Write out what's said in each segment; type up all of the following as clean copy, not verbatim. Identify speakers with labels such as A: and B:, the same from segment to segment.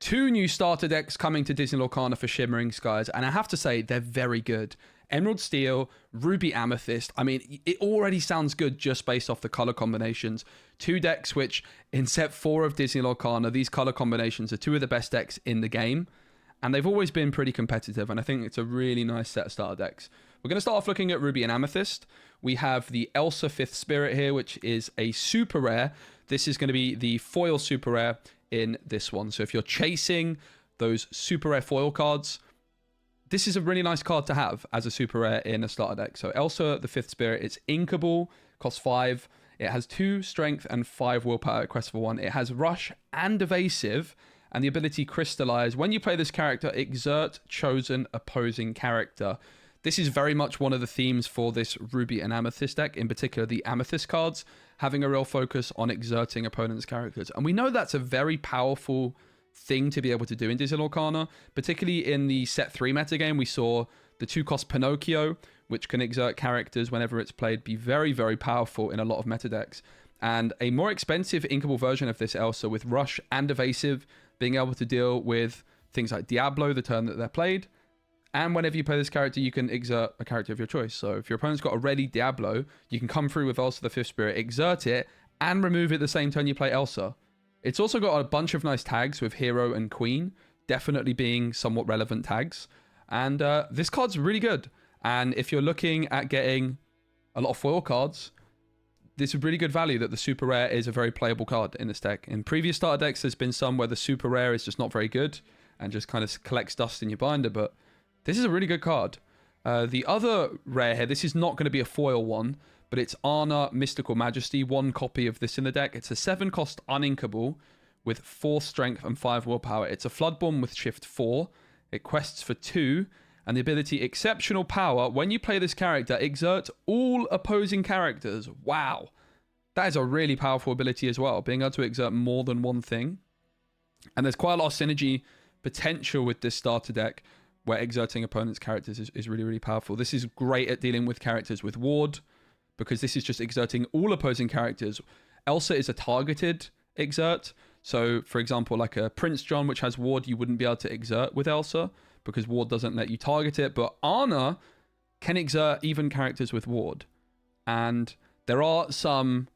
A: 2 new starter decks coming to Disney Lorcana for Shimmering Skies, and I have to say, they're very good. Emerald Steel, Ruby Amethyst. I mean, it already sounds good just based off the color combinations. 2 decks which, in set 4 of Disney Lorcana, these color combinations are 2 of the best decks in the game, and they've always been pretty competitive, and I think it's a really nice set of starter decks. We're going to start off looking at Ruby and Amethyst. We have the Elsa 5th Spirit here, which is a super rare. This is going to be the foil super rare in this one. So if you're chasing those super rare foil cards, this is a really nice card to have as a super rare in a starter deck. So Elsa, the 5th Spirit, it's inkable, costs 5. It has 2 strength and 5 willpower, quest for 1. It has rush and evasive, and the ability crystallize. When you play this character, exert chosen opposing character. This is very much one of the themes for this Ruby and Amethyst deck, in particular the Amethyst cards, having a real focus on exerting opponents' characters. And we know that's a very powerful thing to be able to do in Disney Lorcana, particularly in the set 3 metagame. We saw the 2-cost Pinocchio, which can exert characters whenever it's played, be very, very powerful in a lot of meta decks. And a more expensive inkable version of this Elsa with rush and evasive, being able to deal with things like Diablo the turn that they're played. And whenever you play this character, you can exert a character of your choice. So if your opponent's got a ready Diablo, you can come through with Elsa the 5th Spirit, exert it, and remove it the same turn you play Elsa. It's also got a bunch of nice tags with Hero and Queen, definitely being somewhat relevant tags. And this card's really good. And if you're looking at getting a lot of foil cards, this is really good value that the super rare is a very playable card in this deck. In previous starter decks, there's been some where the super rare is just not very good and just kind of collects dust in your binder, but this is a really good card. The other rare here, this is not going to be a foil one, but it's Anna Mystical Majesty, 1 copy of this in the deck. It's a 7-cost uninkable with 4 strength and 5 willpower. It's a Floodborn with shift 4. It quests for 2, and the ability Exceptional Power. When you play this character, exert all opposing characters. Wow. That is a really powerful ability as well, being able to exert more than one thing. And there's quite a lot of synergy potential with this starter deck, where exerting opponents' characters is really, really powerful. This is great at dealing with characters with ward, because this is just exerting all opposing characters. Elsa is a targeted exert. So, for example, like a Prince John, which has ward, you wouldn't be able to exert with Elsa, because ward doesn't let you target it. But Anna can exert even characters with ward. And there are some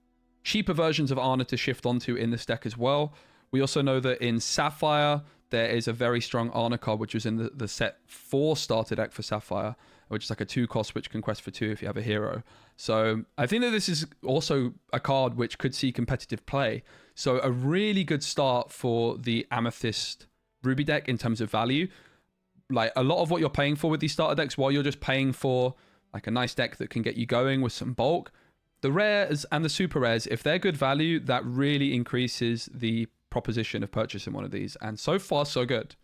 A: cheaper versions of Anna to shift onto in this deck as well. We also know that in Sapphire, there is a very strong Anna card, which was in the set 4 starter deck for Sapphire, which is like a 2-cost, which can quest for 2 if you have a hero. So I think that this is also a card which could see competitive play. So a really good start for the Amethyst Ruby deck in terms of value. Like a lot of what you're paying for with these starter decks, while you're just paying for like a nice deck that can get you going with some bulk, the rares and the super rares, if they're good value, that really increases the proposition of purchasing one of these, and so far so good.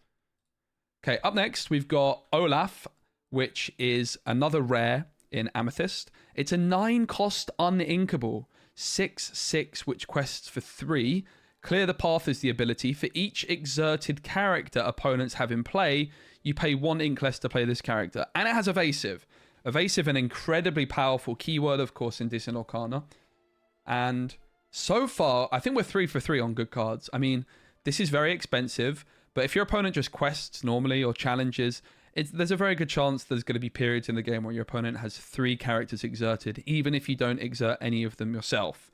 A: Okay, up next we've got Olaf, which is another rare in Amethyst. It's a 9-cost uninkable 6/6 which quests for 3. Clear the Path is the ability. For each exerted character opponents have in play, you pay 1 ink less to play this character, and it has evasive. Evasive, an incredibly powerful keyword, of course, in Disney Lorcana. And so far, I think we're 3 for 3 on good cards. I mean, this is very expensive, but if your opponent just quests normally or challenges, there's a very good chance there's going to be periods in the game where your opponent has 3 characters exerted, even if you don't exert any of them yourself,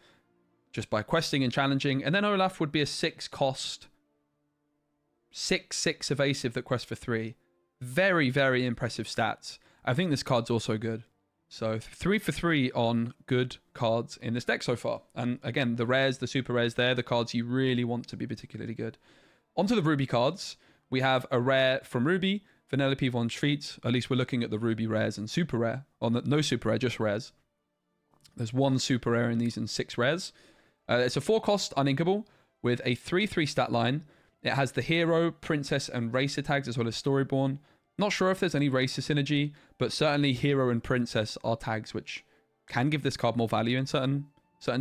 A: just by questing and challenging. And then Olaf would be a 6-cost, 6/6 evasive that quests for 3. Very, very impressive stats. I think this card's also good. So 3 for 3 on good cards in this deck so far. And again, the rares, the super rares, they're the cards you really want to be particularly good. Onto the Ruby cards. We have a rare from Ruby, Vanellope von Schweetz. At least we're looking at the Ruby rares and super rare. No super rare, just rares. There's 1 super rare in these and 6 rares. It's a 4-cost uninkable with a 3/3 stat line. It has the hero, princess, and racer tags as well as Storyborn. Not sure if there's any racer synergy, but certainly hero and princess are tags which can give this card more value in certain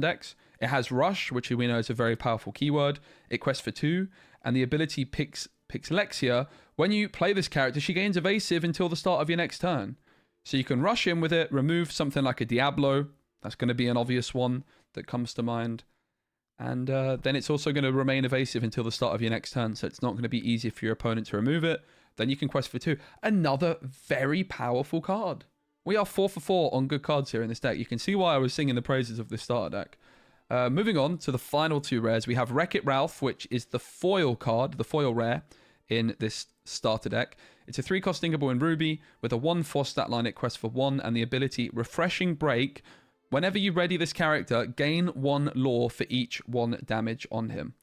A: decks. It has rush, which we know is a very powerful keyword. It quests for 2, and the ability picks Lexia. When you play this character, she gains evasive until the start of your next turn. So you can rush in with it, remove something like a Diablo. That's going to be an obvious one that comes to mind. And then it's also going to remain evasive until the start of your next turn, so it's not going to be easy for your opponent to remove it. Then you can quest for 2. Another very powerful card. We are 4 for 4 on good cards here in this deck. You can see why I was singing the praises of this starter deck. Moving on to the final 2 rares, we have Wreck-It Ralph, which is the foil card, the foil rare in this starter deck. It's a 3-cost Inkable in Ruby with a 1/4 stat line. It quests for 1 and the ability Refreshing Break. Whenever you ready this character, gain 1 lore for each 1 damage on him.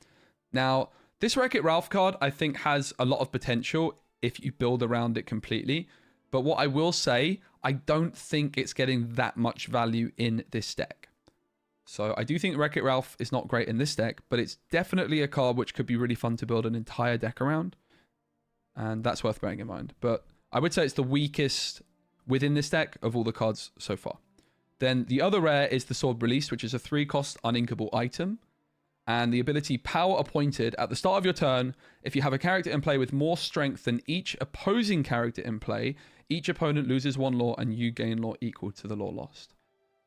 A: Now, this Wreck-It Ralph card, I think, has a lot of potential if you build around it completely. But what I will say, I don't think it's getting that much value in this deck. So I do think Wreck-It Ralph is not great in this deck, but it's definitely a card which could be really fun to build an entire deck around. And that's worth bearing in mind. But I would say it's the weakest within this deck of all the cards so far. Then the other rare is the Sword Release, which is a 3-cost uninkable item. And the ability Power Appointed. At the start of your turn, if you have a character in play with more strength than each opposing character in play, each opponent loses 1 lore and you gain lore equal to the lore lost.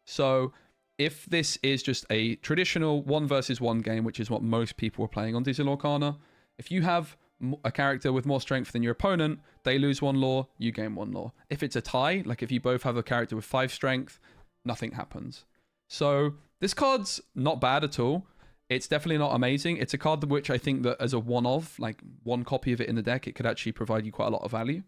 A: So if this is just a traditional 1 versus 1 game, which is what most people are playing on Disney Lorcana, if you have a character with more strength than your opponent, they lose 1 lore, you gain 1 lore. If it's a tie, like if you both have a character with 5 strength, nothing happens. So this card's not bad at all. It's definitely not amazing. It's a card which I think that as a one-of, like 1 copy of it in the deck, it could actually provide you quite a lot of value.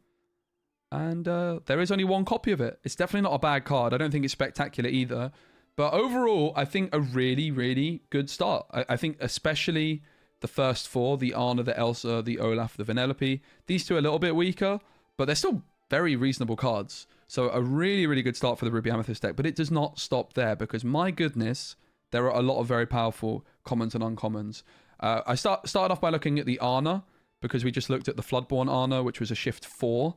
A: And there is only 1 copy of it. It's definitely not a bad card. I don't think it's spectacular either. But overall, I think a really, really good start. I think especially the first 4, the Anna, the Elsa, the Olaf, the Vanellope, these 2 are a little bit weaker, but they're still very reasonable cards. So a really, really good start for the Ruby Amethyst deck. But it does not stop there because, my goodness, there are a lot of very powerful commons and uncommons. I started off by looking at the Anna because we just looked at the Floodborn Anna, which was a shift 4.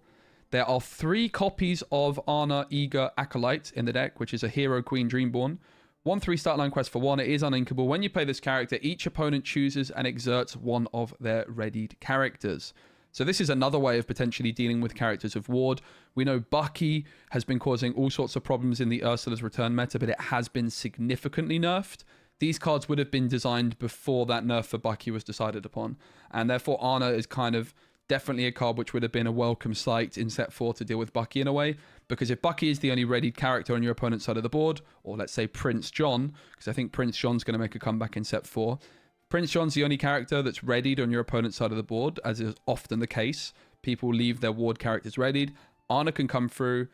A: There are 3 copies of Anna Eager Acolyte in the deck, which is a Hero Queen Dreamborn. 1/3 start line quest for 1. It is uninkable. When you play this character, each opponent chooses and exerts 1 of their readied characters. So this is another way of potentially dealing with characters of Ward. We know Bucky has been causing all sorts of problems in the Ursula's Return meta, but it has been significantly nerfed. These cards would have been designed before that nerf for Bucky was decided upon. And therefore, Anna is kind of definitely a card which would have been a welcome sight in set 4 to deal with Bucky in a way. Because if Bucky is the only readied character on your opponent's side of the board, or let's say Prince John, because I think Prince John's going to make a comeback in set 4. Prince John's the only character that's readied on your opponent's side of the board, as is often the case. People leave their ward characters readied. Anna can come through,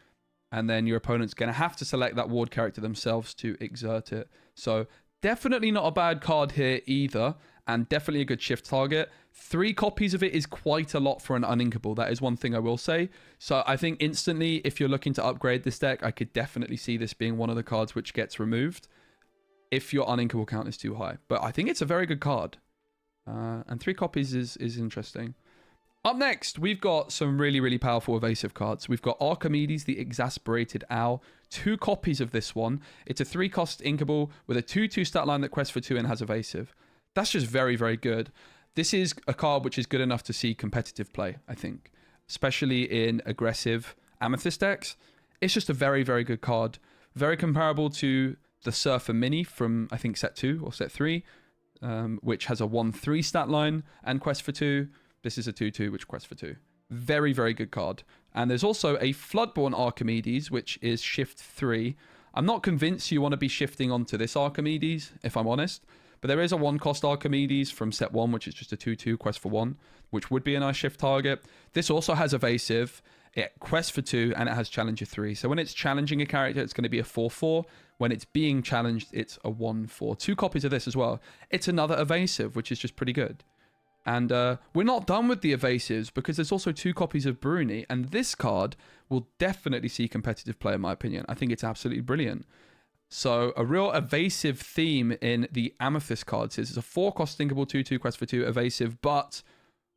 A: and then your opponent's going to have to select that ward character themselves to exert it. So definitely not a bad card here either, and definitely a good shift target. 3 copies of it is quite a lot for an uninkable. That is one thing I will say. So I think instantly, if you're looking to upgrade this deck, I could definitely see this being one of the cards which gets removed if your uninkable count is too high. But I think it's a very good card. And 3 copies is interesting. Up next, we've got some really, really powerful evasive cards. We've got Archimedes, the Exasperated Owl. 2 copies of this one. It's a 3-cost inkable with a 2/2 stat line that quests for 2 and has evasive. That's just very, very good. This is a card which is good enough to see competitive play, I think. Especially in aggressive Amethyst decks. It's just a very, very good card. Very comparable to the Surfer Mini from, I think, set 2 or set 3, which has a 1/3 stat line and quest for 2. This is a 2/2, which quests for 2. Very, very good card. And there's also a Floodborn Archimedes, which is shift 3. I'm not convinced you want to be shifting onto this Archimedes, if I'm honest. But there is a 1-cost Archimedes from set 1, which is just a 2/2 quest for 1, which would be a nice shift target. This also has evasive. It quests for 2, and it has Challenger 3. So when it's challenging a character, it's going to be a 4/4. When it's being challenged, it's a 1/4. 2 copies of this as well. It's another evasive, which is just pretty good. And we're not done with the evasives, because there's also 2 copies of Bruni, and this card will definitely see competitive play, in my opinion. I think it's absolutely brilliant. So a real evasive theme in the Amethyst cards is it's a 4-cost thinkable 2/2 quest for 2 evasive, but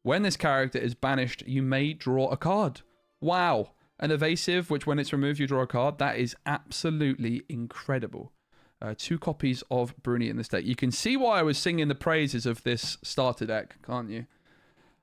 A: when this character is banished, you may draw a card. Wow. An evasive, which when it's removed, you draw a card. That is absolutely incredible. 2 copies of Bruni in this deck. You can see why I was singing the praises of this starter deck, can't you?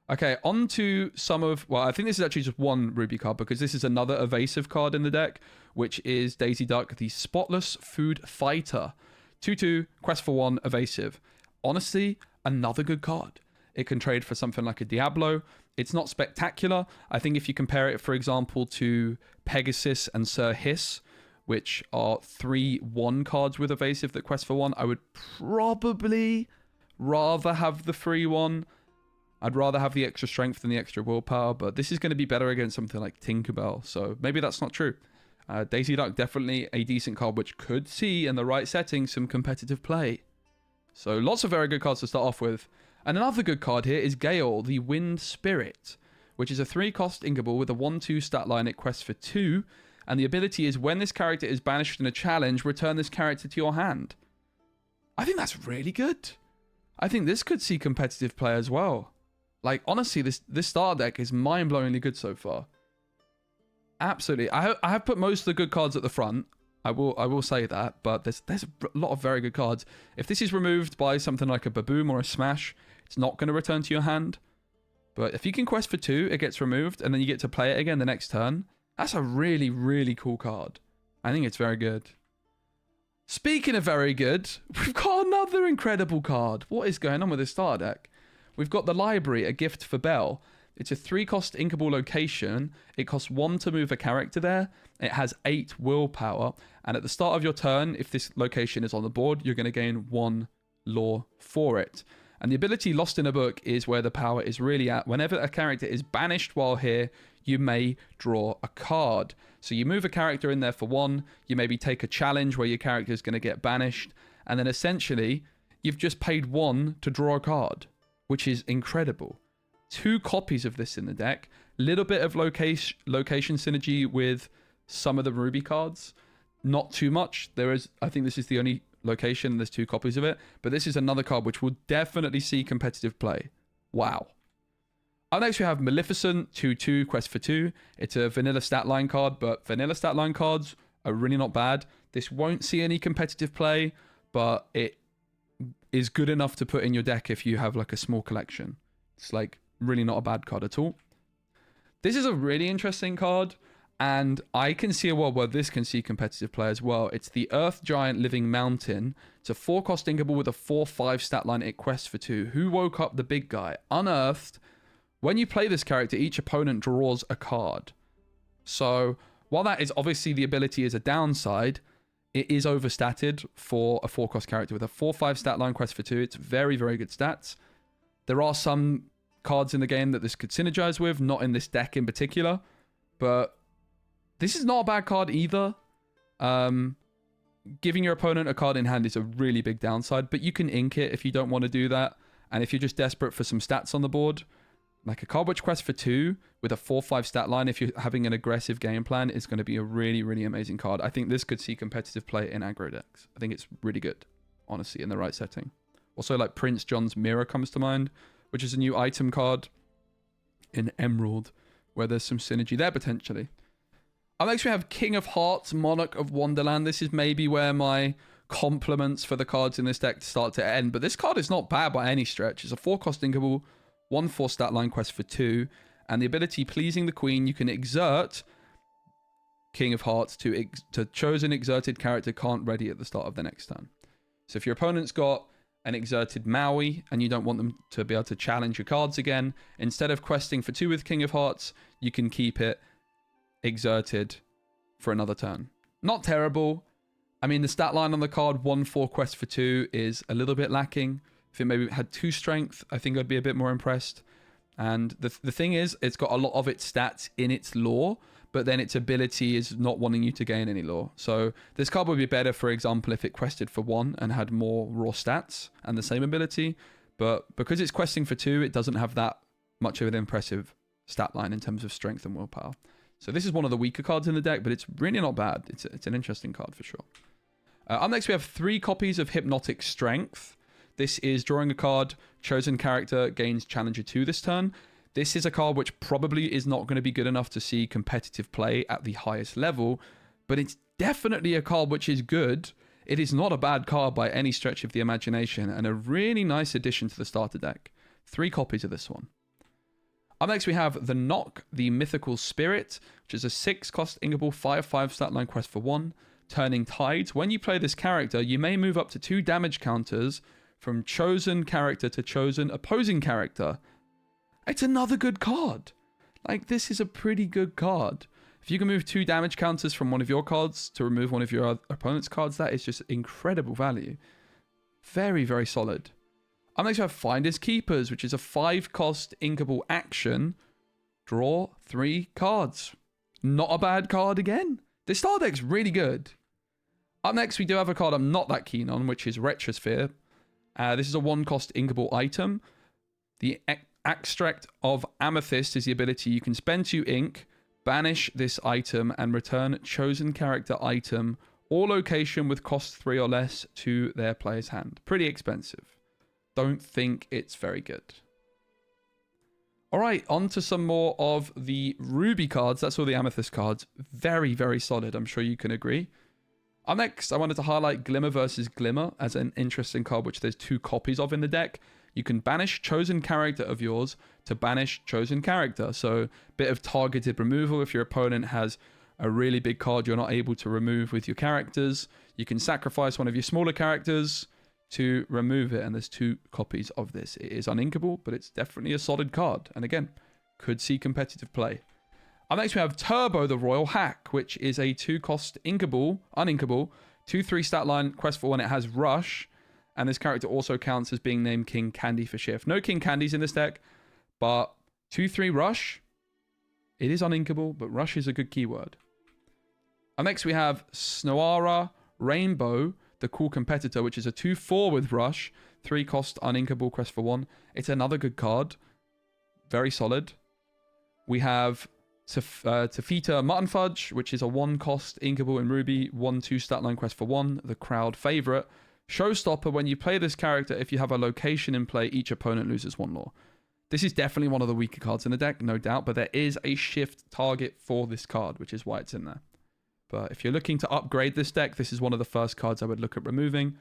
A: Okay, on to some of... Well, I think this is actually just 1 Ruby card, because this is another evasive card in the deck, which is Daisy Duck, the Spotless Food Fighter. 2/2, quest for 1, evasive. honestly, another good card. It can trade for something like a Diablo. It's not spectacular. I think if you compare it, for example, to Pegasus and Sir Hiss, which are 3/1 cards with evasive that quest for 1, I would probably rather have the 3/1. I'd rather have the extra strength than the extra willpower, but this is going to be better against something like Tinkerbell, so maybe that's not true. Daisy Duck, definitely a decent card, which could see, in the right setting, some competitive play. So lots of very good cards to start off with. And another good card here is Gale, the Wind Spirit, which is a 3-cost Inkable with a 1/2 stat line. It quests for 2, and the ability is when this character is banished in a challenge, return this character to your hand. I think that's really good. I think this could see competitive play as well. Like, honestly, this starter deck is mind-blowingly good so far. Absolutely. I have put most of the good cards at the front. I will say that, but there's a lot of very good cards. If this is removed by something like a Baboom or a Smash, it's not going to return to your hand. But if you can quest for 2, it gets removed, and then you get to play it again the next turn. That's a really, really cool card. I think it's very good. Speaking of very good, we've got another incredible card. What is going on with this starter deck? We've got the Library, a gift for Belle. It's a 3-cost Inkable location. It costs 1 to move a character there. It has 8 willpower. And at the start of your turn, if this location is on the board, you're going to gain 1 lore for it. And the ability Lost in a Book is where the power is really at. Whenever a character is banished while here, you may draw a card. So you move a character in there for 1. You maybe take a challenge where your character is going to get banished. And then essentially, you've just paid 1 to draw a card, which is incredible. 2 copies of this in the deck. Little bit of location synergy with some of the Ruby cards. Not too much. I think this is the only location and there's 2 copies of it. But this is another card which will definitely see competitive play. Wow. Up next we have Maleficent, 2/2, quest for 2. It's a vanilla stat line card, but vanilla stat line cards are really not bad. This won't see any competitive play, but it is good enough to put in your deck if you have like a small collection. It's like really not a bad card at all. This is a really interesting card, and I can see a world where this can see competitive play as well. It's the Earth Giant Living Mountain. It's a 4-cost Inkable with a 4/5 stat line. It quests for 2. Who woke up the big guy? Unearthed. When you play this character, each opponent draws a card. So while that is obviously the ability is a downside, it is overstatted for a 4-cost character with a 4/5 stat line, quest for 2. It's very, very good stats. There are some cards in the game that this could synergize with, not in this deck in particular, but this is not a bad card either. Giving your opponent a card in hand is a really big downside, but you can ink it if you don't want to do that. And if you're just desperate for some stats on the board, like a card which quests for 2 with a 4/5 stat line, if you're having an aggressive game plan, is going to be a really, really amazing card. I think this could see competitive play in aggro decks. I think it's really good, honestly, in the right setting. Also, like Prince John's Mirror comes to mind, which is a new item card in Emerald, where there's some synergy there potentially. Up next we have King of Hearts, Monarch of Wonderland. This is maybe where my compliments for the cards in this deck start to end, but this card is not bad by any stretch. It's a 4-cost Inkable, 1/4 stat line, quest for 2, and the ability Pleasing the Queen. You can exert King of Hearts to chosen exerted character can't ready at the start of the next turn. So if your opponent's got an exerted Maui and you don't want them to be able to challenge your cards again, instead of questing for 2 with King of Hearts, you can keep it exerted for another turn. Not terrible. I mean, the stat line on the card, 1/4 quest for 2, is a little bit lacking. If it maybe had 2 strength, I think I'd be a bit more impressed. And the thing is, it's got a lot of its stats in its lore, but then its ability is not wanting you to gain any lore. So this card would be better, for example, if it quested for 1 and had more raw stats and the same ability. But because it's questing for 2, it doesn't have that much of an impressive stat line in terms of strength and willpower. So this is one of the weaker cards in the deck, but it's really not bad. It's an interesting card for sure. Up next, we have 3 copies of Hypnotic Strength. This is drawing a card, chosen character gains Challenger 2 this turn. This is a card which probably is not going to be good enough to see competitive play at the highest level, but it's definitely a card which is good. It is not a bad card by any stretch of the imagination, and a really nice addition to the starter deck. 3 copies of this one. Up next, we have the Knock, the Mythical Spirit, which is a 6-cost Inkable 5/5 stat line, quest for 1. Turning Tides. When you play this character, you may move up to 2 damage counters from chosen character to chosen opposing character. It's another good card. Like, this is a pretty good card. If you can move 2 damage counters from one of your cards to remove one of your opponent's cards, that is just incredible value. Very, very solid. Up next we have Finders Keepers, which is a 5-cost inkable action. Draw 3 cards. Not a bad card again. This star deck's really good. Up next we do have a card I'm not that keen on, which is Retrosphere. This is a 1-cost inkable item. The Extract of Amethyst is the ability you can spend 2 ink, banish this item, and return chosen character item or location with cost 3 or less to their player's hand. Pretty expensive. Don't think it's very good. All right, on to some more of the Ruby cards. That's all the Amethyst cards. Very, very solid. I'm sure you can agree. Up next, I wanted to highlight Glimmer versus Glimmer as an interesting card, which there's 2 copies of in the deck. You can banish chosen character of yours to banish chosen character. So, bit of targeted removal. If your opponent has a really big card you're not able to remove with your characters, you can sacrifice one of your smaller characters to remove it. And there's 2 copies of this. It is uninkable, but it's definitely a solid card. And again, could see competitive play. Up next, we have Turbo the Royal Hack, which is a 2-cost uninkable, 2/3 stat line, quest for 1. It has Rush. And this character also counts as being named King Candy for Shift. No King Candies in this deck, but 2/3 Rush. It is uninkable, but Rush is a good keyword. And next we have Snoara Rainbow, the cool competitor, which is a 2/4 with Rush. 3-cost uninkable, quest for 1. It's another good card. Very solid. We have Tafita Mutton Fudge, which is a 1-cost inkable in Ruby. 1/2 stat line, quest for 1. The crowd favorite. Showstopper, when you play this character, if you have a location in play, each opponent loses 1 law. This is definitely one of the weaker cards in the deck, no doubt, but there is a shift target for this card, which is why it's in there. But if you're looking to upgrade this deck, this is one of the first cards I would look at removing.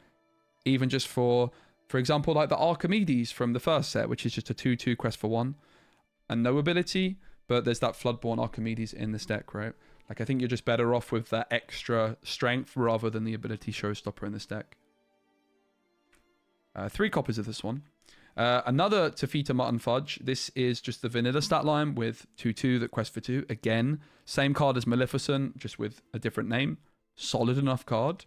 A: Even just for example, like the Archimedes from the first set, which is just a 2/2 quest for 1. And no ability, but there's that Floodborn Archimedes in this deck, right? Like, I think you're just better off with that extra strength rather than the ability Showstopper in this deck. 3 copies of this one. Another Tafita Mutton Fudge. This is just the vanilla stat line with 2/2 that quest for 2. Again, same card as Maleficent, just with a different name. Solid enough card.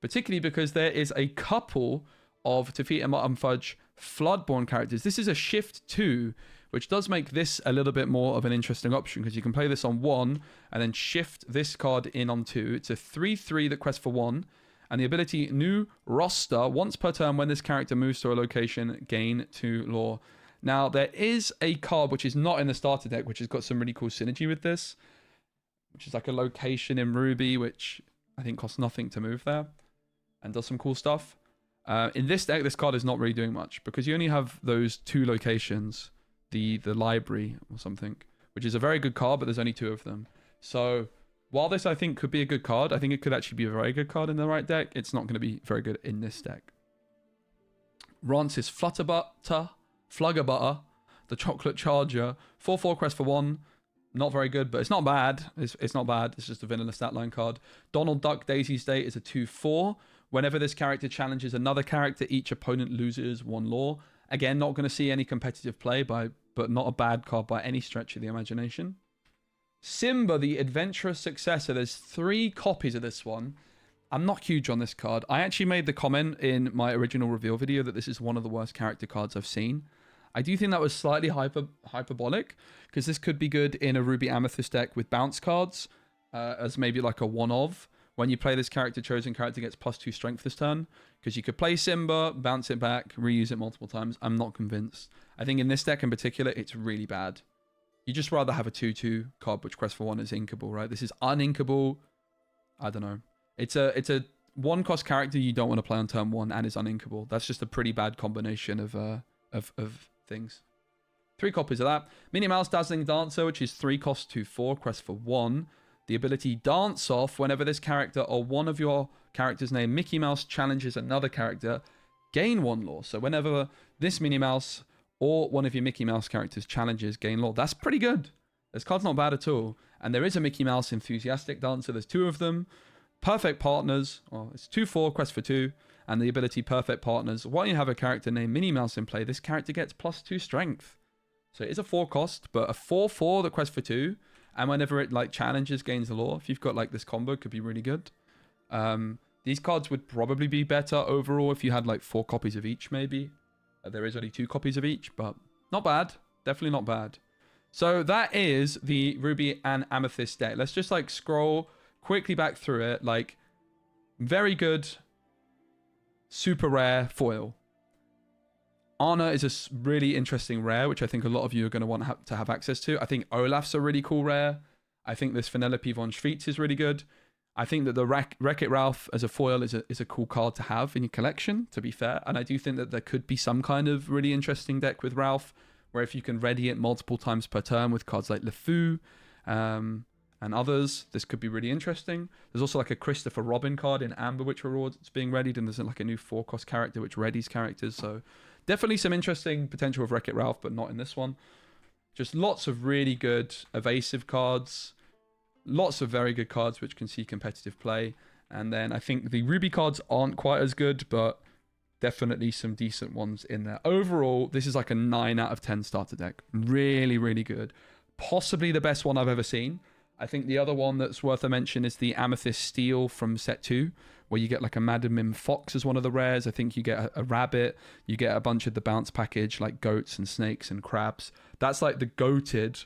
A: Particularly because there is a couple of Tafita Mutton Fudge Floodborn characters. This is a shift 2, which does make this a little bit more of an interesting option because you can play this on 1 and then shift this card in on 2. It's a 3/3 that quest for 1. And the ability New Roster, once per turn when this character moves to a location, gain 2 lore. Now, there is a card which is not in the starter deck, which has got some really cool synergy with this, which is like a location in Ruby, which I think costs nothing to move there and does some cool stuff. In this deck, this card is not really doing much because you only have those 2 locations, the library or something, which is a very good card, but there's only 2 of them. So while this, I think, could be a good card, I think it could actually be a very good card in the right deck. It's not going to be very good in this deck. Rance's Fluggerbutter, the Chocolate Charger, 4/4 quest for 1. Not very good, but it's not bad. It's not bad. It's just a vanilla stat line card. Donald Duck Daisy's Day is a 2/4. Whenever this character challenges another character, each opponent loses 1 lore. Again, not going to see any competitive play, but not a bad card by any stretch of the imagination. Simba, the Adventurous Successor. There's 3 copies of this one. I'm not huge on this card. I actually made the comment in my original reveal video that this is one of the worst character cards I've seen. I do think that was slightly hyperbolic, because this could be good in a Ruby Amethyst deck with bounce cards, as maybe like a one-of. When you play this character, chosen character gets +2 strength this turn, because you could play Simba, bounce it back, reuse it multiple times. I'm not convinced. I think in this deck in particular, it's really bad. You just rather have a 2/2 card which quest for 1 is inkable, right? This is uninkable. I don't know. It's a 1-cost character you don't want to play on turn 1 and is uninkable. That's just a pretty bad combination of things. 3 copies of that. Minnie Mouse Dazzling Dancer, which is 3 cost 2/4, quest for 1. The ability Dance Off, whenever this character or one of your characters named Mickey Mouse challenges another character, gain 1 lore. So whenever this Minnie Mouse or one of your Mickey Mouse characters challenges, gain lore. That's pretty good. This card's not bad at all. And there is a Mickey Mouse Enthusiastic Dancer. There's 2 of them. Perfect partners. Oh, it's 2/4, quest for 2. and the ability Perfect Partners. While you have a character named Minnie Mouse in play, this character gets +2 strength. So it is a 4 cost, but a 4/4 that quests for 2, and whenever it like challenges, gains the lore. If you've got like this combo, it could be really good. These cards would probably be better overall if you had like 4 copies of each, maybe. There is only 2 copies of each, but not bad. Definitely not bad. So that is the Ruby and Amethyst deck. Let's just like scroll quickly back through it. Like, very good, super rare foil. Anna is a really interesting rare, which I think a lot of you are going to want to have access to. I think Olaf's a really cool rare. I think this Vanellope von Schweetz is really good. I think that the Wreck-It Ralph as a foil is a cool card to have in your collection, to be fair. And I do think that there could be some kind of really interesting deck with Ralph, where if you can ready it multiple times per turn with cards like LeFou and others, this could be really interesting. There's also like a Christopher Robin card in Amber which rewards it's being readied, and there's like a new 4-cost character which readies characters. So definitely some interesting potential with Wreck-It Ralph, but not in this one. Just lots of really good evasive cards. Lots of very good cards which can see competitive play. And then I think the Ruby cards aren't quite as good, but definitely some decent ones in there. Overall, this is like a 9 out of 10 starter deck. Really, really good. Possibly the best one I've ever seen. I think the other one that's worth a mention is the Amethyst Steel from set 2, where you get like a Madam Mim Fox as one of the rares. I think you get a rabbit. You get a bunch of the bounce package, like goats and snakes and crabs. That's like the goated,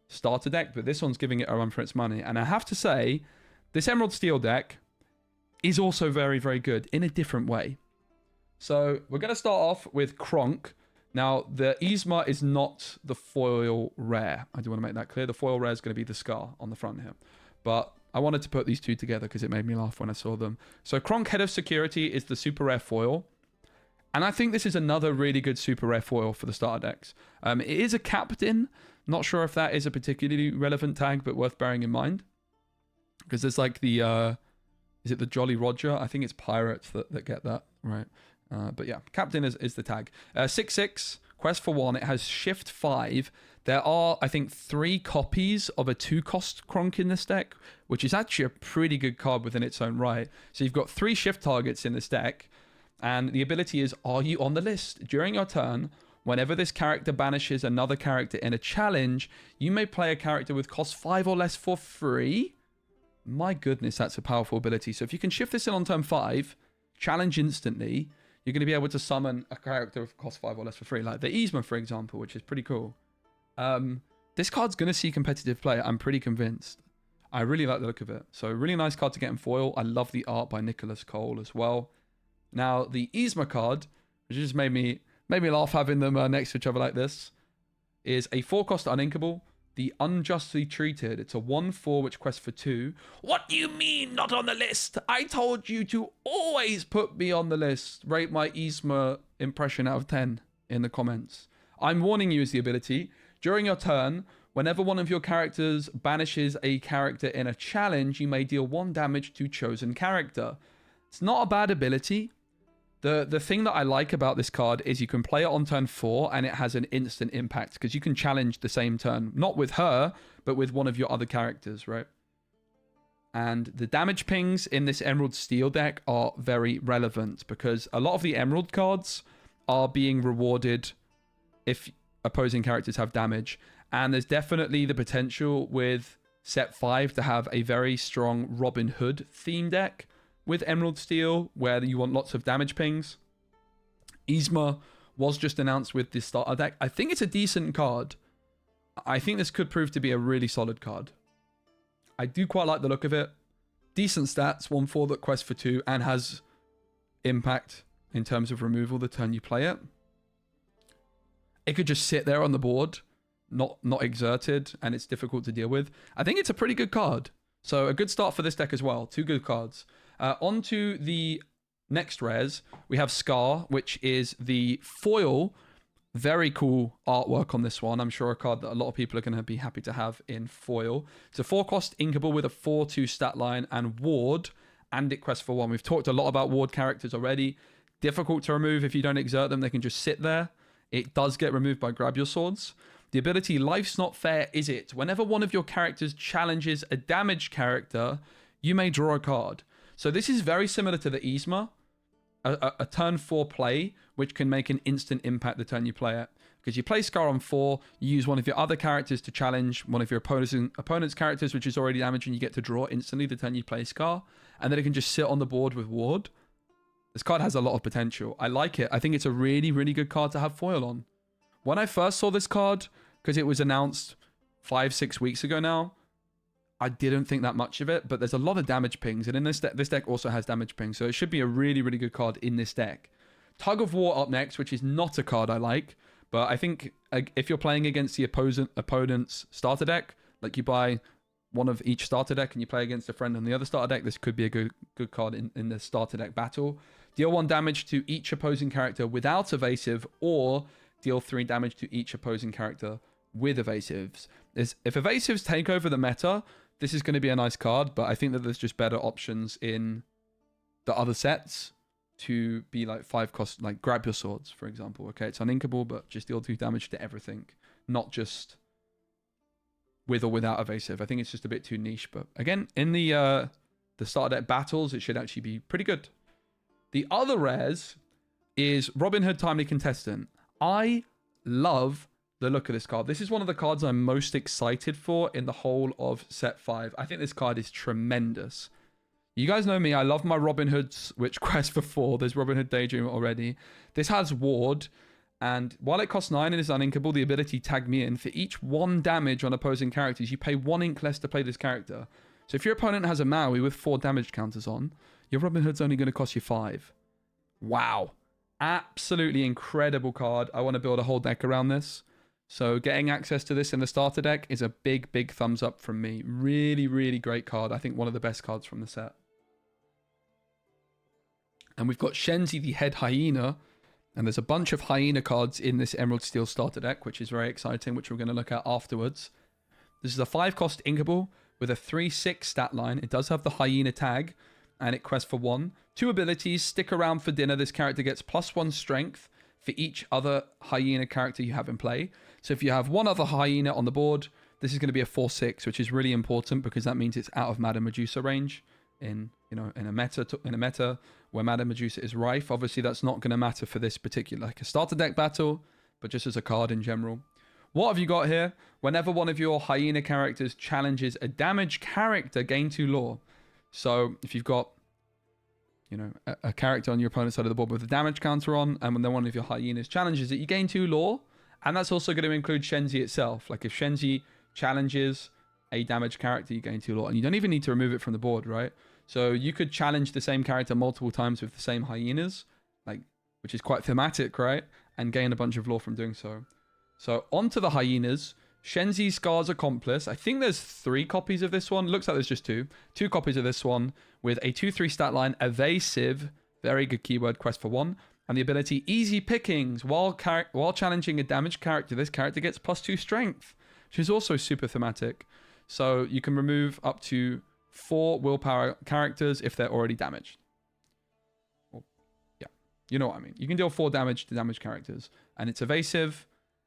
A: starter deck, but this one's giving it a run for its money. And I have to say, this Emerald Steel deck is also very, very good in a different way. So we're going to start off with Kronk. Now, the Yzma is not the foil rare. I do want to make that clear. The foil rare is going to be the Scar on the front here. But I wanted to put these two together because it made me laugh when I saw them. So Kronk, Head of Security, is the super rare foil. And I think this is another really good super rare foil for the starter decks. It is a captain. Not sure if that is a particularly relevant tag, but worth bearing in mind. Because there's like the, is it the Jolly Roger? I think it's pirates that get that, right? But yeah, captain is the tag. 6/6, quest for 1. It has shift 5. There are, I think, 3 copies of a 2-cost Kronk in this deck, which is actually a pretty good card within its own right. So you've got 3 shift targets in this deck. And the ability is, are you on the list? During your turn, whenever this character banishes another character in a challenge, you may play a character with cost 5 or less for free. My goodness, that's a powerful ability. So if you can shift this in on turn 5, challenge instantly, you're going to be able to summon a character with cost 5 or less for free, like the Yzma, for example, which is pretty cool. This card's going to see competitive play, I'm pretty convinced. I really like the look of it. So really nice card to get in foil. I love the art by Nicholas Cole as well. Now, the Yzma card, which just made me laugh having them next to each other like this, is a 4-cost uninkable, the Unjustly Treated. It's a 1/4 which quests for 2. What do you mean not on the list? I told you to always put me on the list. Rate my Yzma impression out of 10 in the comments. I'm warning you is the ability. During your turn, whenever one of your characters banishes a character in a challenge, you may deal 1 damage to chosen character. It's not a bad ability. The thing that I like about this card is you can play it on turn 4 and it has an instant impact because you can challenge the same turn. Not with her, but with one of your other characters, right? And the damage pings in this Emerald Steel deck are very relevant because a lot of the Emerald cards are being rewarded if opposing characters have damage. And there's definitely the potential with set 5 to have a very strong Robin Hood theme deck with Emerald Steel, where you want lots of damage pings. Yzma was just announced with this starter deck. I think it's a decent card. I think this could prove to be a really solid card. I do quite like the look of it. Decent stats, 1/4 that quests for 2 and has impact in terms of removal the turn you play it. It could just sit there on the board, not exerted, and it's difficult to deal with. I think it's a pretty good card. So a good start for this deck as well. 2 good cards. On to the next rares. We have Scar, which is the foil. Very cool artwork on this one. I'm sure a card that a lot of people are going to be happy to have in foil. It's a 4-cost inkable with a 4/2 stat line and ward, and it quests for 1. We've talked a lot about ward characters already. Difficult to remove if you don't exert them. They can just sit there. It does get removed by Grab Your Swords. The ability, Life's Not Fair, Is It? Whenever one of your characters challenges a damaged character, you may draw a card. So this is very similar to the Yzma, a turn 4 play, which can make an instant impact the turn you play it. Because you play Scar on 4, you use one of your other characters to challenge one of your opponent's characters, which is already damaged, and you get to draw instantly the turn you play Scar. And then it can just sit on the board with Ward. This card has a lot of potential. I like it. I think it's a really, really good card to have foil on. When I first saw this card, because it was announced 5-6 weeks ago now, I didn't think that much of it, but there's a lot of damage pings, and in this deck also has damage pings, so it should be a really, really good card in this deck. Tug of War up next, which is not a card I like, but I think if you're playing against the opponent's starter deck, like you buy one of each starter deck and you play against a friend on the other starter deck, this could be a good card in the starter deck battle. Deal 1 damage to each opposing character without evasive, or deal 3 damage to each opposing character with evasives. If evasives take over the meta, this is going to be a nice card, but I think that there's just better options in the other sets to be like 5 cost, like Grab Your Swords, for example. Okay, it's uninkable, but just deal 2 damage to everything, not just with or without evasive. I think it's just a bit too niche, but again, in the starter deck battles, it should actually be pretty good. The other rares is Robin Hood Timely Contestant. I love the look of this card. This is one of the cards I'm most excited for in the whole of set 5. I think this card is tremendous. You guys know me, I love my Robin Hoods, which quest for 4. There's Robin Hood Daydream already. This has Ward, and while it costs 9 and is uninkable, the ability Tag Me In, for each 1 damage on opposing characters, you pay 1 ink less to play this character. So if your opponent has a Maui with 4 damage counters on, your Robin Hood's only going to cost you 5. Wow. Absolutely incredible card. I want to build a whole deck around this. So getting access to this in the starter deck is a big, big thumbs up from me. Really, really great card. I think one of the best cards from the set. And we've got Shenzi the Head Hyena. And there's a bunch of Hyena cards in this Emerald Steel starter deck, which is very exciting, which we're going to look at afterwards. This is a 5-cost inkable with a 3/6 stat line. It does have the Hyena tag, and it quests for 1. 2 abilities. Stick around for dinner. This character gets +1 strength for each other Hyena character you have in play. So if you have one other Hyena on the board, this is going to be a 4/6, which is really important because that means it's out of Madame Medusa range in a meta where Madame Medusa is rife. Obviously, that's not going to matter for this particular, like a starter deck battle, but just as a card in general. What have you got here? Whenever one of your Hyena characters challenges a damage character, gain 2 lore. So if you've got, a character on your opponent's side of the board with a damage counter on, and when then one of your Hyenas challenges it, you gain 2 lore. And that's also going to include Shenzi itself. Like if Shenzi challenges a damage character, you gain 2 lore. And you don't even need to remove it from the board, right? So you could challenge the same character multiple times with the same Hyenas, which is quite thematic, right? And gain a bunch of lore from doing so. So onto the Hyenas. Shenzi Scar's Accomplice. I think there's 3 copies of this one. Looks like there's just 2. 2 copies of this one with a 2/3 stat line, evasive, very good keyword, quest for 1, and the ability Easy Pickings. While challenging a damaged character, this character gets +2 strength, which is also super thematic. So you can remove up to 4 willpower characters if they're already damaged. Well, yeah, you know what I mean. You can deal 4 damage to damaged characters, and it's evasive.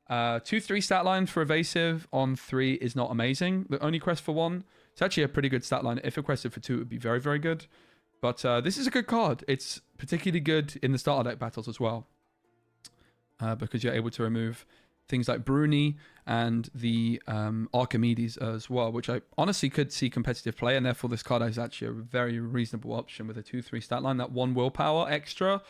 A: 2/3 stat line for evasive on 3 is not amazing. The only quest for 1. It's actually a pretty good stat line. If it quested for 2, it would be very, very good. But this is a good card. It's particularly good in the starter deck battles as well. Because you're able to remove things like Bruni and the Archimedes as well, which I honestly could see competitive play, and therefore this card is actually a very reasonable option with a 2/3 stat line. That 1 willpower extra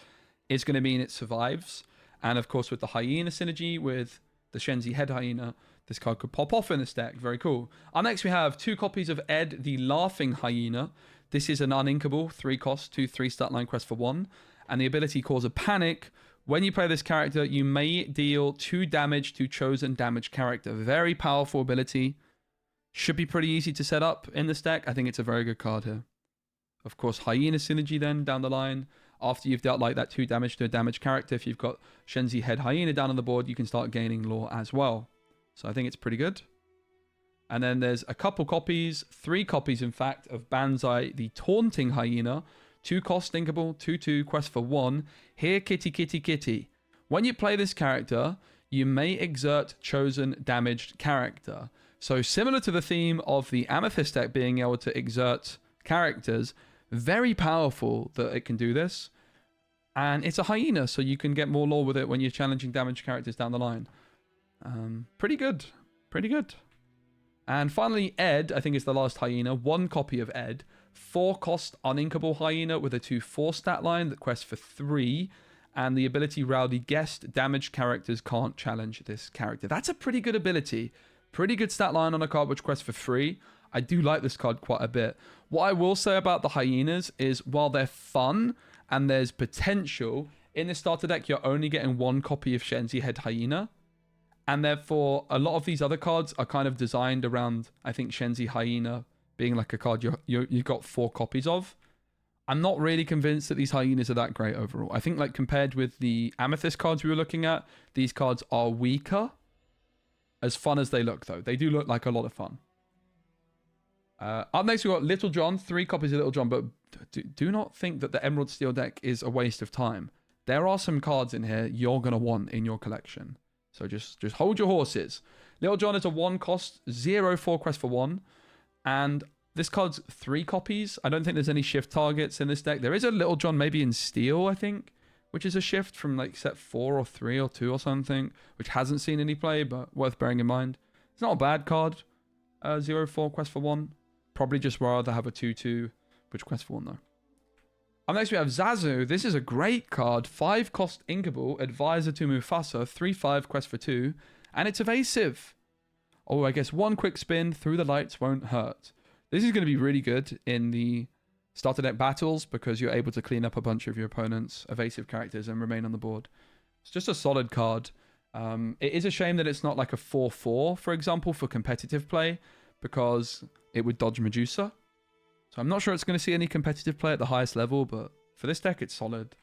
A: is going to mean it survives. And of course with the Hyena synergy with the Shenzi Head Hyena, this card could pop off in this deck. Very cool. Up next we have 2 copies of Ed the Laughing Hyena. This is an uninkable 3-cost, 2/3 stat line quest for 1. And the ability Cause a Panic. When you play this character, you may deal 2 damage to chosen damage character. Very powerful ability. Should be pretty easy to set up in this deck. I think it's a very good card here. Of course, Hyena synergy then down the line. After you've dealt like that 2 damage to a damaged character, if you've got Shenzi Head Hyena down on the board, you can start gaining lore as well. So I think it's pretty good. And then there's a couple copies, 3 copies in fact, of Banzai the Taunting Hyena. 2-cost thinkable, 2/2, quest for 1. Here, kitty, kitty, kitty. When you play this character, you may exert chosen damaged character. So similar to the theme of the Amethyst deck being able to exert characters, very powerful that it can do this. And it's a hyena, so you can get more lore with it when you're challenging damaged characters down the line. Pretty good. Pretty good. And finally, Ed, I think is the last hyena. 1 copy of Ed. 4 cost uninkable hyena with a 2/4 stat line that quests for 3. And the ability Rowdy Guest. Damaged characters can't challenge this character. That's a pretty good ability. Pretty good stat line on a card which quests for 3. I do like this card quite a bit. What I will say about the hyenas is while they're fun and there's potential, in the starter deck you're only getting 1 copy of Shenzi Head Hyena. And therefore, a lot of these other cards are kind of designed around, I think, Shenzi Hyena being like a card you've got 4 copies of. I'm not really convinced that these hyenas are that great overall. I think like compared with the Amethyst cards we were looking at, these cards are weaker. As fun as they look, though. They do look like a lot of fun. Up next, we've got Little John. 3 copies of Little John, but do not think that the Emerald Steel deck is a waste of time. There are some cards in here you're going to want in your collection. So just hold your horses. Little John is a 1 cost, 0/4 quest for 1. And this card's 3 copies. I don't think there's any shift targets in this deck. There is a Little John maybe in Steel, I think, which is a shift from like set 4 or 3 or 2 or something, which hasn't seen any play, but worth bearing in mind. It's not a bad card. 0/4 quest for 1. Probably just rather have a 2/2, which quest for 1 though. Up next we have Zazu. This is a great card. 5 cost Inkable, Advisor to Mufasa, 3/5 quest for 2, and it's evasive. Oh, I guess 1 quick spin through the lights won't hurt. This is going to be really good in the starter deck battles because you're able to clean up a bunch of your opponent's evasive characters and remain on the board. It's just a solid card. It is a shame that it's not like a 4/4, for example, for competitive play, because it would dodge Medusa. So I'm not sure it's going to see any competitive play at the highest level, but for this deck, it's solid.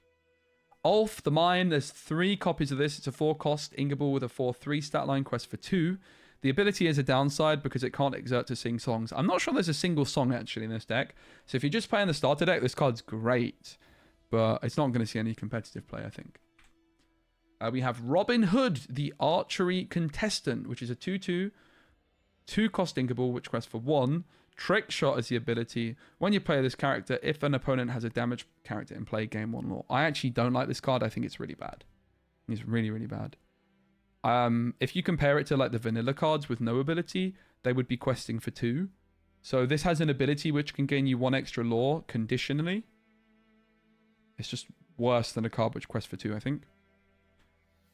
A: Ulf, the Mine, there's 3 copies of this. It's a 4 cost Ingable with a 4/3 stat line, quest for 2. The ability is a downside because it can't exert to sing songs. I'm not sure there's a single song actually in this deck. So if you're just playing the starter deck, this card's great. But it's not going to see any competitive play, I think. We have Robin Hood, the Archery Contestant, which is a 2/2. 2 cost Inkable, which quests for 1. Trick Shot is the ability. When you play this character, if an opponent has a damaged character in play, gain 1 lore. I actually don't like this card. I think it's really bad. It's really, really bad. If you compare it to like the vanilla cards with no ability, they would be questing for 2. So this has an ability which can gain you 1 extra lore conditionally. It's just worse than a card which quests for 2, I think.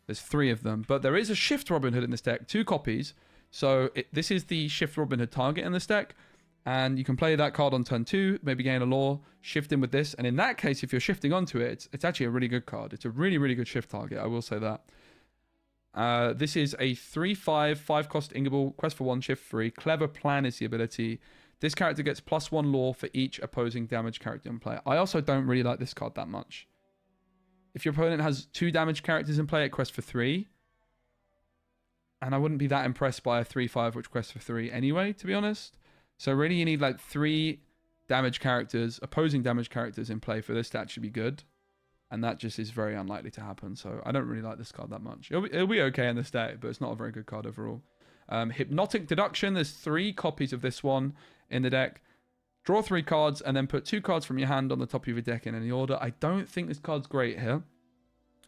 A: There's 3 of them. But there is a Shift Robin Hood in this deck. 2 copies. So this is the Shift Robin Hood target in this deck. And you can play that card on turn 2, maybe gain a lore, shift in with this. And in that case, if you're shifting onto it, it's actually a really good card. It's a really, really good shift target. I will say that. This is a 3/5, 5 cost Ingable, quest for 1, shift 3. Clever Plan is the ability. This character gets +1 lore for each opposing damage character in play. I also don't really like this card that much. If your opponent has 2 damage characters in play, it quests for 3. And I wouldn't be that impressed by a 3/5 which quests for 3 anyway, to be honest. So really you need like 3 damage characters, opposing damage characters in play for this to actually be good. And that just is very unlikely to happen. So I don't really like this card that much. It'll be okay in this deck, but it's not a very good card overall. Hypnotic Deduction. There's 3 copies of this one in the deck. Draw 3 cards and then put 2 cards from your hand on the top of your deck in any order. I don't think this card's great here.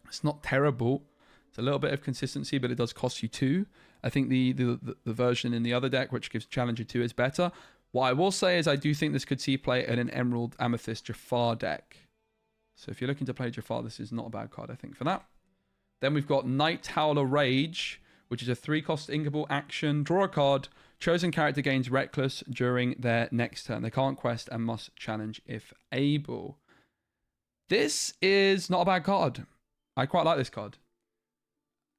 A: It's not terrible. It's a little bit of consistency, but it does cost you 2. I think the version in the other deck, which gives Challenger 2, is better. What I will say is I do think this could see play in an Emerald Amethyst Jafar deck. So if you're looking to play Jafar, this is not a bad card, I think, for that. Then we've got Night Howler Rage, which is a 3 cost Inkable action. Draw a card. Chosen character gains Reckless during their next turn. They can't quest and must challenge if able. This is not a bad card. I quite like this card.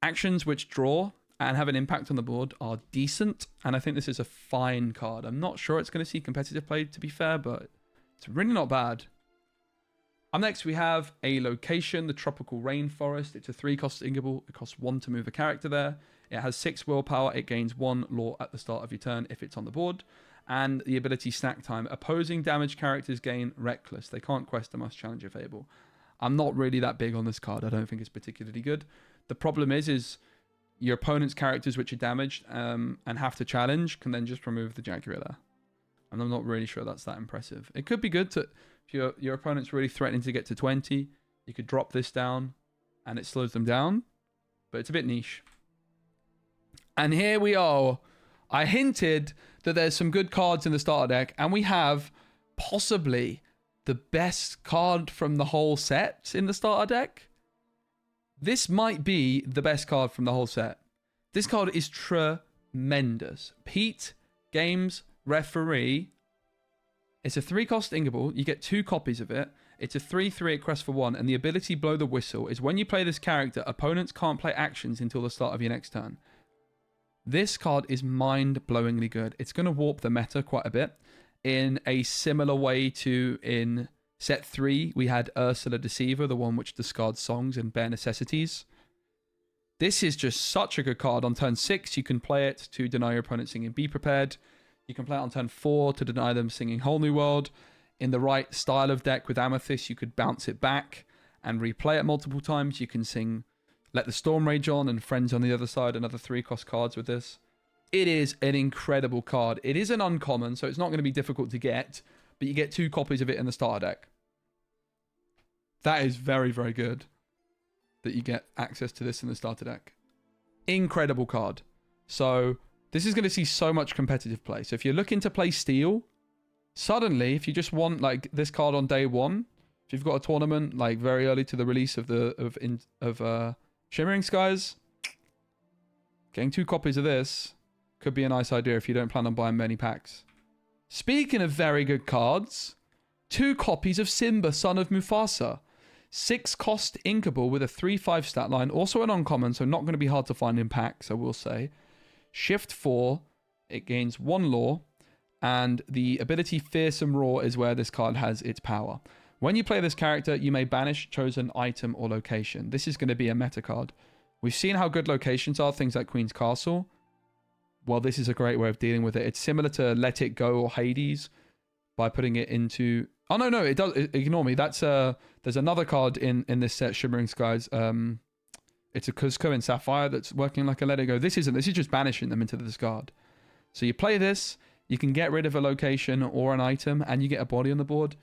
A: Actions which draw and have an impact on the board are decent, and I think this is a fine card. I'm not sure it's going to see competitive play, to be fair, but it's really not bad. Up next, we have a location, the Tropical Rainforest. It's a 3 cost Inkable. It costs 1 to move a character there. It has 6 willpower. It gains 1 lore at the start of your turn if it's on the board. And the ability Snack Time. Opposing damage characters gain Reckless. They can't quest and must challenge if able. I'm not really that big on this card. I don't think it's particularly good. The problem is your opponent's characters which are damaged and have to challenge can then just remove the Jaguar there. And I'm not really sure that's that impressive. It could be good to if your opponent's really threatening to get to 20. You could drop this down and it slows them down, but it's a bit niche. And here we are. I hinted that there's some good cards in the starter deck, and we have possibly the best card from the whole set in the starter deck. This might be the best card from the whole set. This card is tremendous. Pete, Games, Referee. It's a 3-cost Ingable. You get 2 copies of it. It's a 3/3 at Quest for 1, and the ability Blow the Whistle is when you play this character, opponents can't play actions until the start of your next turn. This card is mind-blowingly good. It's going to warp the meta quite a bit in a similar way to in set 3, we had Ursula Deceiver, the one which discards songs and bare necessities. This is just such a good card. On turn 6, you can play it to deny your opponent singing Be Prepared. You can play it on turn 4 to deny them singing Whole New World. In the right style of deck with Amethyst, you could bounce it back and replay it multiple times. You can sing Let the Storm Rage On and Friends on the Other Side, another 3-cost cards with this. It is an incredible card. It is an uncommon, so it's not going to be difficult to get, but you get 2 copies of it in the starter deck. That is very, very good that you get access to this in the starter deck. Incredible card. So this is going to see so much competitive play. So if you're looking to play Steel, suddenly, if you just want like this card on day 1, if you've got a tournament like very early to the release of Shimmering Skies, getting 2 copies of this could be a nice idea if you don't plan on buying many packs. Speaking of very good cards, 2 copies of Simba, Son of Mufasa. 6-cost Inkable with a 3/5 stat line. Also an uncommon, so not going to be hard to find in packs, I will say. Shift 4, it gains 1 lore. And the ability Fearsome Roar is where this card has its power. When you play this character, you may banish chosen item or location. This is going to be a meta card. We've seen how good locations are, things like Queen's Castle. Well, this is a great way of dealing with it. It's similar to Let It Go or Hades by putting it into... Oh, no, it does. Ignore me. That's there's another card in this set, Shimmering Skies. It's a Cuzco and Sapphire that's working like a Let It Go. This isn't. This is just banishing them into the discard. So you play this, you can get rid of a location or an item, and you get a body on the board.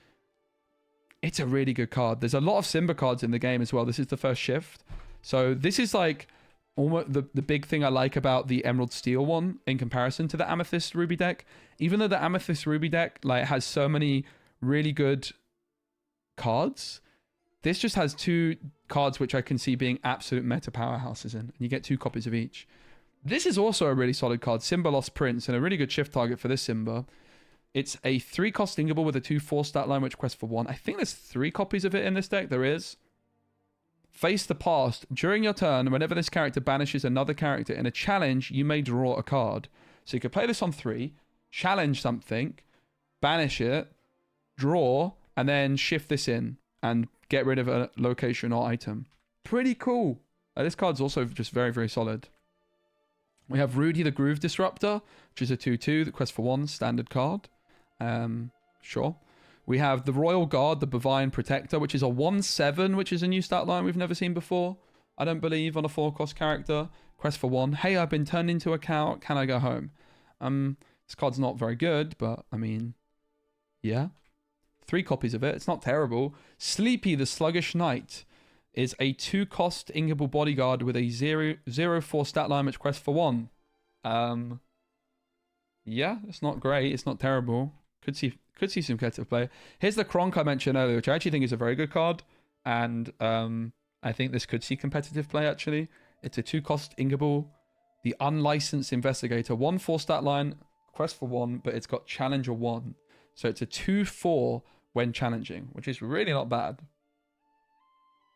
A: It's a really good card. There's a lot of Simba cards in the game as well. This is the first shift. So this is like almost the big thing I like about the Emerald Steel one in comparison to the Amethyst Ruby deck. Even though the Amethyst Ruby deck like has so many really good cards, this just has 2 cards which I can see being absolute meta powerhouses in, and you get 2 copies of each. This is also a really solid card, Simba Lost Prince, and a really good shift target for this Simba. It's a 3-cost Ingable with a 2/4 stat line which quests for 1. I think there's 3 copies of it in this deck. There is. Face the Past. During your turn, whenever this character banishes another character in a challenge, you may draw a card. So you could play this on 3, challenge something, banish it, draw, and then shift this in and get rid of a location or item. Pretty cool. This card's also just very, very solid. We have Rudy the Groove Disruptor, which is a 2/2 that quests for 1, standard card. Sure. We have the Royal Guard, the Bovine Protector, which is a 1/7, which is a new stat line we've never seen before. I don't believe on a 4-cost character. Quest for 1. Hey, I've been turned into a cow. Can I go home? This card's not very good, but I mean, yeah. 3 copies of it. It's not terrible. Sleepy the Sluggish Knight is a 2-cost Ingable Bodyguard with a 0/4 stat line which quests for 1. Yeah, it's not great. It's not terrible. Could see some competitive play. Here's the Kronk I mentioned earlier, which I actually think is a very good card. And I think this could see competitive play, actually. It's a 2-cost Ingable. The Unlicensed Investigator. 1/4 stat line, quest for 1, but it's got Challenger 1. So it's a 2/4 when challenging, which is really not bad.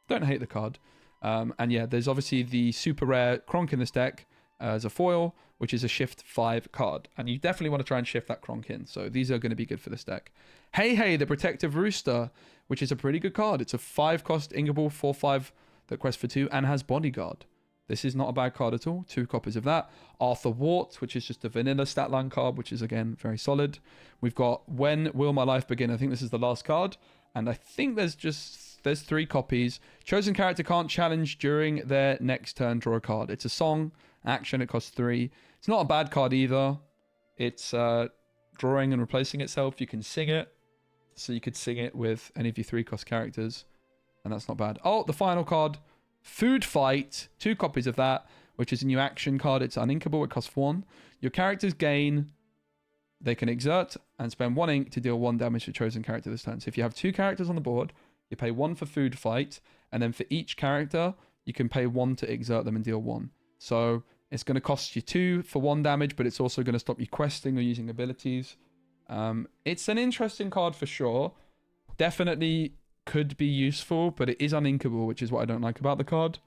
A: Don't hate the card. And yeah, there's obviously the super rare Kronk in this deck as a foil, which is a shift 5 card. And you definitely want to try and shift that Kronk in. So these are going to be good for this deck. Hey, the Protective Rooster, which is a pretty good card. It's a 5-cost Ingable 4/5 that quests for 2 and has Bodyguard. This is not a bad card at all. 2 copies of that. Arthur Wart, which is just a vanilla stat line card, which is, again, very solid. We've got When Will My Life Begin? I think this is the last card. And I think there's 3 copies. Chosen character can't challenge during their next turn, draw a card. It's a song, action, it costs 3. It's not a bad card either. It's drawing and replacing itself. You can sing it. So you could sing it with any of your 3-cost characters. and that's not bad. Oh, the final card, Food Fight. 2 copies of that, which is a new action card. It's uninkable. It costs 1. Your characters gain... They can exert and spend 1 ink to deal 1 damage to chosen character this turn. So if you have 2 characters on the board, you pay 1 for Food Fight, and then for each character, you can pay 1 to exert them and deal 1. So it's going to cost you 2 for 1 damage, but it's also going to stop you questing or using abilities. It's an interesting card for sure. Definitely could be useful, but it is uninkable, which is what I don't like about the card.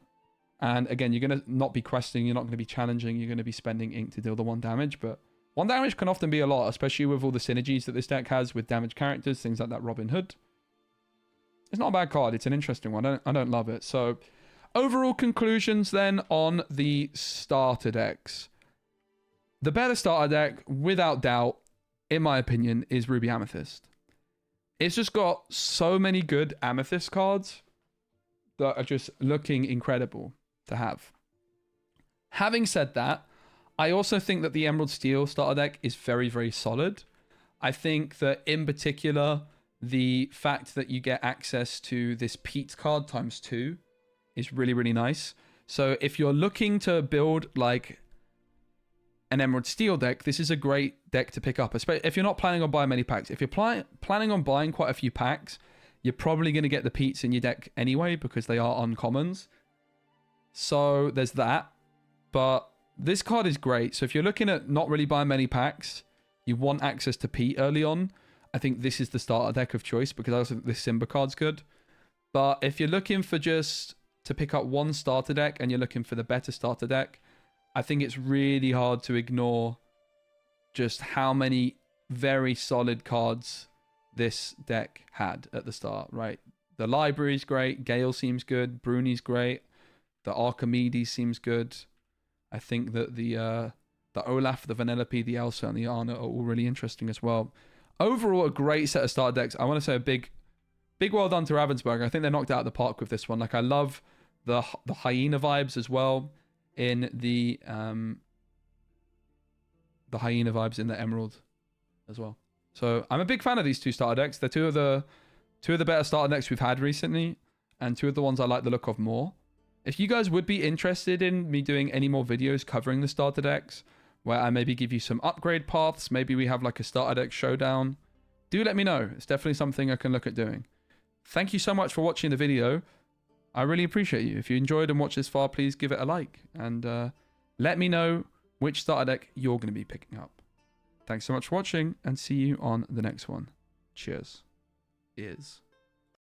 A: And again, you're going to not be questing, you're not going to be challenging, you're going to be spending ink to deal the 1 damage, but 1 damage can often be a lot, especially with all the synergies that this deck has with damaged characters, things like that Robin Hood. It's not a bad card. It's an interesting one. I don't love it. So, overall conclusions then on the starter decks. The better starter deck, without doubt, in my opinion, is Ruby Amethyst. It's just got so many good Amethyst cards that are just looking incredible to have. Having said that, I also think that the Emerald Steel starter deck is very, very solid. I think that in particular, the fact that you get access to this Pete card ×2 is really, really nice. So if you're looking to build like an Emerald Steel deck, this is a great deck to pick up, especially if you're not planning on buying many packs. If you're planning on buying quite a few packs, you're probably going to get the Pete's in your deck anyway because they are uncommons. So there's that. But this card is great. So if you're looking at not really buying many packs, you want access to Pete early on, I think this is the starter deck of choice because I also think this Simba card's good. But if you're looking for just to pick up 1 starter deck and you're looking for the better starter deck, I think it's really hard to ignore just how many very solid cards this deck had at the start, right? The library's great. Gale seems good. Bruni's great. The Archimedes seems good. I think that the Olaf, the Vanellope, the Elsa, and the Anna are all really interesting as well. Overall, a great set of starter decks. I want to say a big well done to Ravensburger. I think they knocked it out of the park with this one. Like, I love the hyena vibes as well in the hyena vibes in the Emerald as well. So I'm a big fan of these 2 starter decks. They're two of the better starter decks we've had recently, and 2 of the ones I like the look of more. If you guys would be interested in me doing any more videos covering the starter decks, where I maybe give you some upgrade paths, maybe we have like a starter deck showdown, do let me know. It's definitely something I can look at doing. Thank you so much for watching the video. I really appreciate you. If you enjoyed and watched this far, please give it a like. And let me know which starter deck you're going to be picking up. Thanks so much for watching, and see you on the next one. Cheers. Ears.